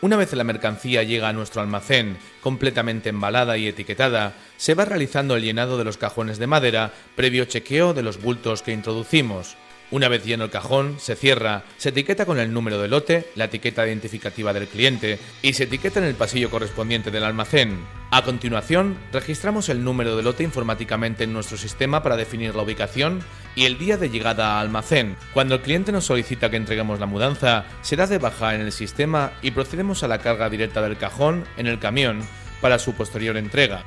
Una vez la mercancía llega a nuestro almacén, completamente embalada y etiquetada, se va realizando el llenado de los cajones de madera, previo chequeo de los bultos que introducimos. Una vez lleno el cajón, se cierra, se etiqueta con el número de lote, la etiqueta identificativa del cliente y se etiqueta en el pasillo correspondiente del almacén. A continuación, registramos el número de lote informáticamente en nuestro sistema para definir la ubicación y el día de llegada a almacén. Cuando el cliente nos solicita que entreguemos la mudanza, se da de baja en el sistema y procedemos a la carga directa del cajón en el camión para su posterior entrega.